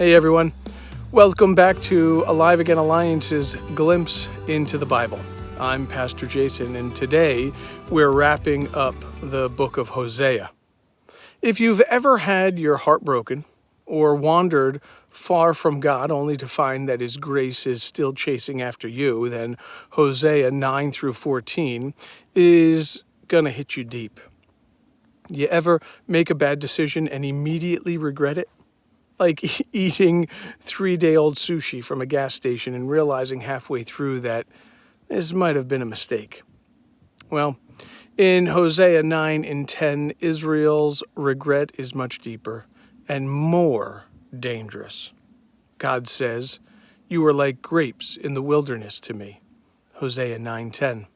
Hey everyone, welcome back to Alive Again Alliance's Glimpse into the Bible. I'm Pastor Jason, and today we're wrapping up the book of Hosea. If you've ever had your heart broken or wandered far from God only to find that His grace is still chasing after you, then Hosea 9 through 14 is going to hit you deep. You ever make a bad decision and immediately regret it? Like eating 3-day-old sushi from a gas station and realizing halfway through that this might have been a mistake. Well, in Hosea 9 and 10, Israel's regret is much deeper and more dangerous. God says, "You are like grapes in the wilderness to me." Hosea 9:10.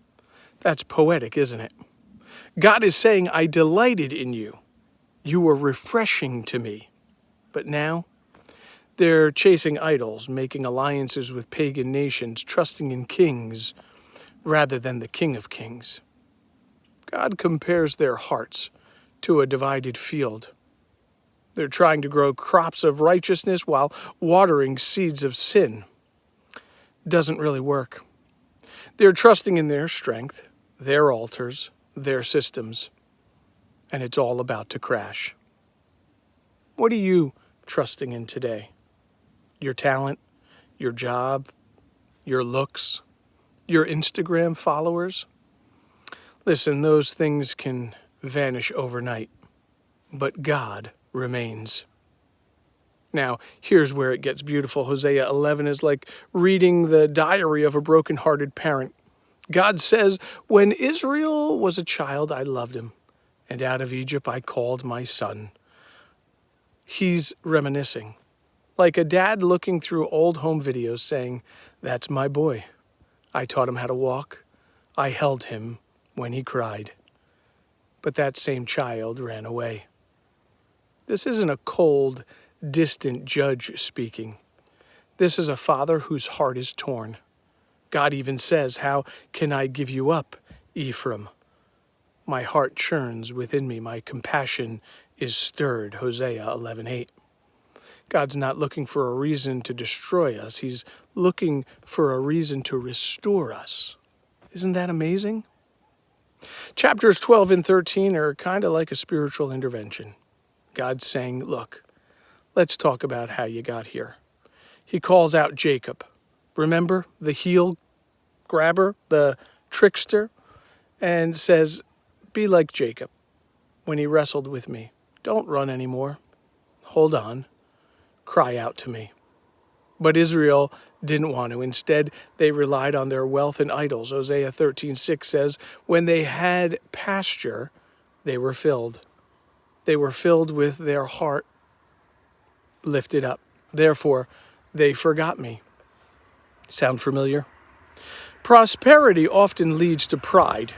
That's poetic, isn't it? God is saying, "I delighted in you. You were refreshing to me." But now, they're chasing idols, making alliances with pagan nations, trusting in kings rather than the King of Kings. God compares their hearts to a divided field. They're trying to grow crops of righteousness while watering seeds of sin. Doesn't really work. They're trusting in their strength, their altars, their systems, and it's all about to crash. What are you trusting in today? Your talent, your job, your looks, your Instagram followers? Listen, those things can vanish overnight, but God remains. Now, here's where it gets beautiful. Hosea 11 is like reading the diary of a broken-hearted parent. God says, "When Israel was a child, I loved him, and out of Egypt I called my son." He's reminiscing, like a dad looking through old home videos saying, "That's my boy. I taught him how to walk. I held him when he cried." But that same child ran away. This isn't a cold, distant judge speaking. This is a father whose heart is torn. God even says, "How can I give you up, Ephraim? My heart churns within me. My compassion is stirred." Hosea 11:8. God's not looking for a reason to destroy us. He's looking for a reason to restore us. Isn't that amazing? Chapters 12 and 13 are kind of like a spiritual intervention. God's saying, "Look, let's talk about how you got here." He calls out Jacob. Remember the heel grabber, the trickster? And says, "Be like Jacob when he wrestled with me. Don't run anymore. Hold on. Cry out to me." But Israel didn't want to. Instead, they relied on their wealth and idols. Hosea 13:6 says, "When they had pasture, they were filled. They were filled with their heart lifted up. Therefore, they forgot me." Sound familiar? Prosperity often leads to pride,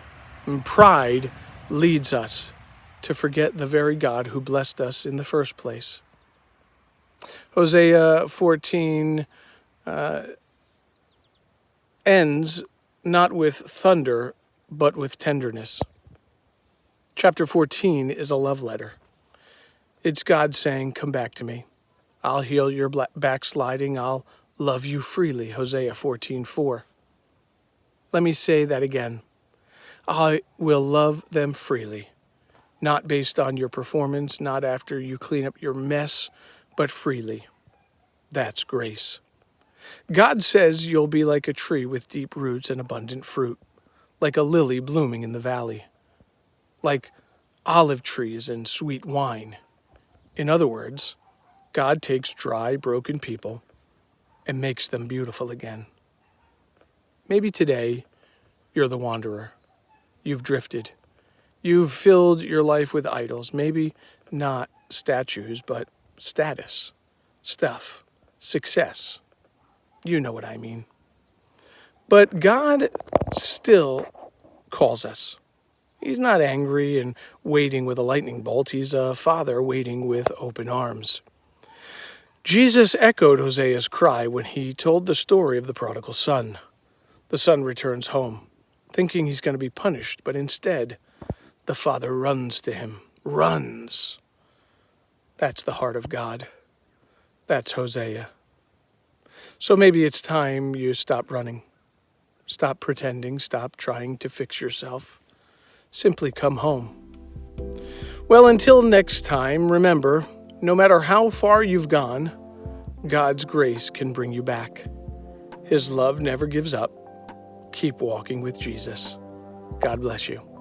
and pride leads us to forget the very God who blessed us in the first place. Hosea 14 ends not with thunder, but with tenderness. Chapter 14 is a love letter. It's God saying, "Come back to me. I'll heal your backsliding. I'll love you freely." Hosea 14:4. Let me say that again. I will love them freely, not based on your performance, not after you clean up your mess, but freely. That's grace. God says you'll be like a tree with deep roots and abundant fruit, like a lily blooming in the valley, like olive trees and sweet wine. In other words, God takes dry, broken people and makes them beautiful again. Maybe today you're the wanderer. You've drifted. You've filled your life with idols, maybe not statues, but status, stuff, success. You know what I mean. But God still calls us. He's not angry and waiting with a lightning bolt. He's a father waiting with open arms. Jesus echoed Hosea's cry when he told the story of the prodigal son. The son returns home, thinking he's going to be punished, but instead, the father runs to him. Runs. That's the heart of God. That's Hosea. So maybe it's time you stop running. Stop pretending. Stop trying to fix yourself. Simply come home. Well, until next time, remember, no matter how far you've gone, God's grace can bring you back. His love never gives up. Keep walking with Jesus. God bless you.